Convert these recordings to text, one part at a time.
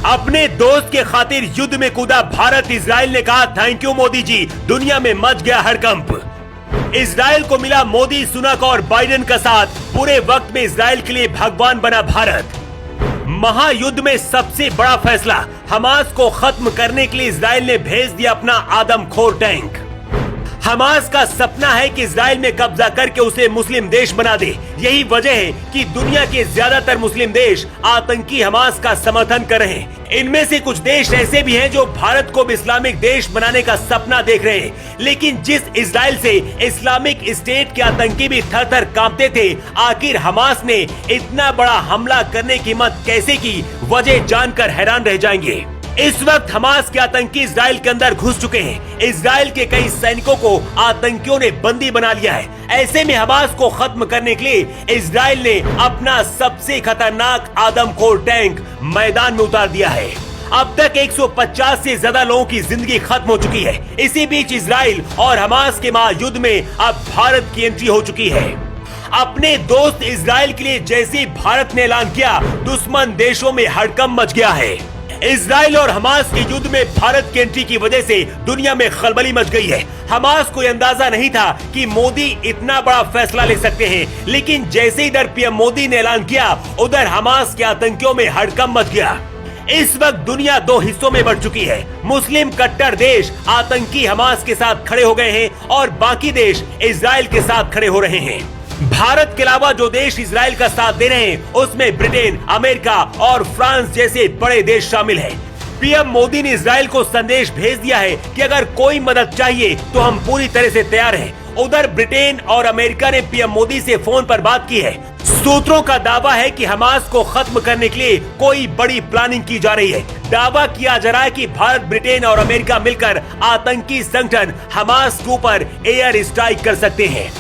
अपने दोस्त के खातिर युद्ध में कूदा भारत। इजराइल ने कहा थैंक यू मोदी जी, दुनिया में मच गया हड़कंप। इजराइल को मिला मोदी, सुनक और बाइडेन का साथ। पूरे वक्त में इजराइल के लिए भगवान बना भारत। महायुद्ध में सबसे बड़ा फैसला, हमास को खत्म करने के लिए इजराइल ने भेज दिया अपना आदमखोर टैंक। हमास का सपना है कि इजराइल में कब्जा करके उसे मुस्लिम देश बना दे। यही वजह है कि दुनिया के ज्यादातर मुस्लिम देश आतंकी हमास का समर्थन कर रहे हैं। इनमें से कुछ देश ऐसे भी हैं जो भारत को भी इस्लामिक देश बनाने का सपना देख रहे हैं। लेकिन जिस इजराइल से इस्लामिक स्टेट के आतंकी भी थर थर कांपते थे, आखिर हमास ने इतना बड़ा हमला करने की हिम्मत कैसे की, वजह जानकर हैरान रह जाएंगे। इस वक्त हमास के आतंकी इजराइल के अंदर घुस चुके हैं। इजराइल के कई सैनिकों को आतंकियों ने बंदी बना लिया है। ऐसे में हमास को खत्म करने के लिए इजराइल ने अपना सबसे खतरनाक आदमखोर टैंक मैदान में उतार दिया है। अब तक 150 से ज्यादा लोगों की जिंदगी खत्म हो चुकी है। इसी बीच इजराइल और हमास के महायुद्ध में अब भारत की एंट्री हो चुकी है। अपने दोस्त इजराइल के लिए जैसे ही भारत ने ऐलान किया, दुश्मन देशों में हड़कंप मच गया है। इजराइल और हमास के युद्ध में भारत की एंट्री की वजह से दुनिया में खलबली मच गई है। हमास को अंदाजा नहीं था कि मोदी इतना बड़ा फैसला ले सकते हैं, लेकिन जैसे इधर पीएम मोदी ने ऐलान किया, उधर हमास के आतंकियों में हड़कंप मच गया। इस वक्त दुनिया दो हिस्सों में बढ़ चुकी है। मुस्लिम कट्टर देश आतंकी हमास के साथ खड़े हो गए हैं और बाकी देश इजराइल के साथ खड़े हो रहे हैं। भारत के अलावा जो देश इजराइल का साथ दे रहे हैं, उसमें ब्रिटेन, अमेरिका और फ्रांस जैसे बड़े देश शामिल हैं। पीएम मोदी ने इजराइल को संदेश भेज दिया है कि अगर कोई मदद चाहिए तो हम पूरी तरह से तैयार हैं। उधर ब्रिटेन और अमेरिका ने पीएम मोदी से फोन पर बात की है। सूत्रों का दावा है कि हमास को खत्म करने के लिए कोई बड़ी प्लानिंग की जा रही है। दावा किया जा रहा है कि भारत, ब्रिटेन और अमेरिका मिलकर आतंकी संगठन हमास के ऊपर एयर स्ट्राइक कर सकते हैं।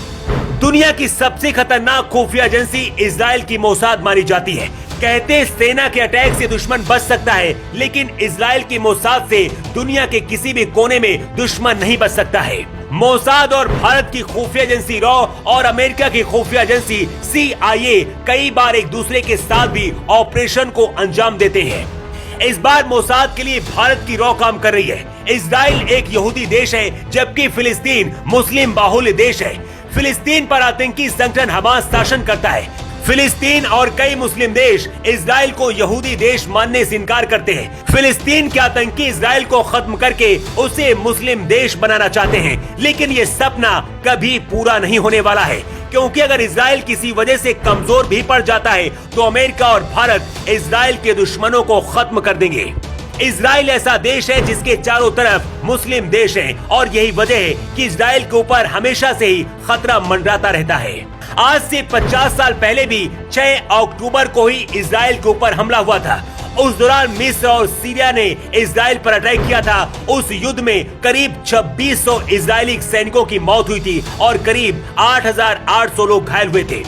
दुनिया की सबसे खतरनाक खुफिया एजेंसी इजराइल की मोसाद मानी जाती है। कहते सेना के अटैक से दुश्मन बच सकता है, लेकिन इजराइल की मोसाद से दुनिया के किसी भी कोने में दुश्मन नहीं बच सकता है। मोसाद और भारत की खुफिया एजेंसी रॉ और अमेरिका की खुफिया एजेंसी CIA कई बार एक दूसरे के साथ भी ऑपरेशन को अंजाम देते हैं। इस बार मोसाद के लिए भारत की रॉ काम कर रही है। इजराइल एक यहूदी देश है, जबकि फिलिस्तीन मुस्लिम बाहुल्य देश है। फिलिस्तीन पर आतंकी संगठन हमास शासन करता है। फिलिस्तीन और कई मुस्लिम देश इजराइल को यहूदी देश मानने से इनकार करते हैं। फिलिस्तीन के आतंकी इजराइल को खत्म करके उसे मुस्लिम देश बनाना चाहते हैं, लेकिन ये सपना कभी पूरा नहीं होने वाला है, क्योंकि अगर इजराइल किसी वजह से कमजोर भी पड़ जाता है तो अमेरिका और भारत इजराइल के दुश्मनों को खत्म कर देंगे। इजराइल ऐसा देश है जिसके चारों तरफ मुस्लिम देश हैं और यही वजह है कि इजराइल के ऊपर हमेशा से ही खतरा मंडराता रहता है। आज से 50 साल पहले भी 6 अक्टूबर को ही इजराइल के ऊपर हमला हुआ था। उस दौरान मिस्र और सीरिया ने इजराइल पर अटैक किया था। उस युद्ध में करीब 2600 इजरायली सैनिकों की मौत हुई थी और करीब 8800 लोग घायल हुए थे।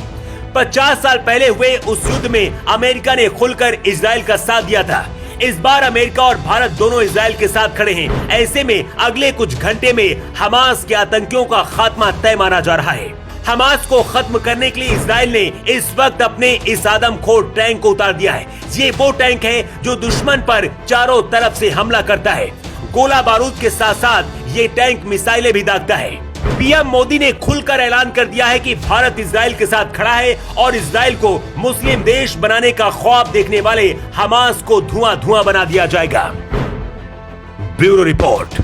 50 साल पहले हुए उस युद्ध में अमेरिका ने खुलकर इजराइल का साथ दिया था। इस बार अमेरिका और भारत दोनों इजराइल के साथ खड़े हैं। ऐसे में अगले कुछ घंटे में हमास के आतंकियों का खात्मा तय माना जा रहा है। हमास को खत्म करने के लिए इजराइल ने इस वक्त अपने इस आदमखोर टैंक को उतार दिया है। ये वो टैंक है जो दुश्मन पर चारों तरफ से हमला करता है। गोला बारूद के साथ साथ ये टैंक मिसाइलें भी दागता है। पीएम मोदी ने खुलकर ऐलान कर दिया है कि भारत इजराइल के साथ खड़ा है और इजराइल को मुस्लिम देश बनाने का ख्वाब देखने वाले हमास को धुआं धुआं बना दिया जाएगा। Bureau report.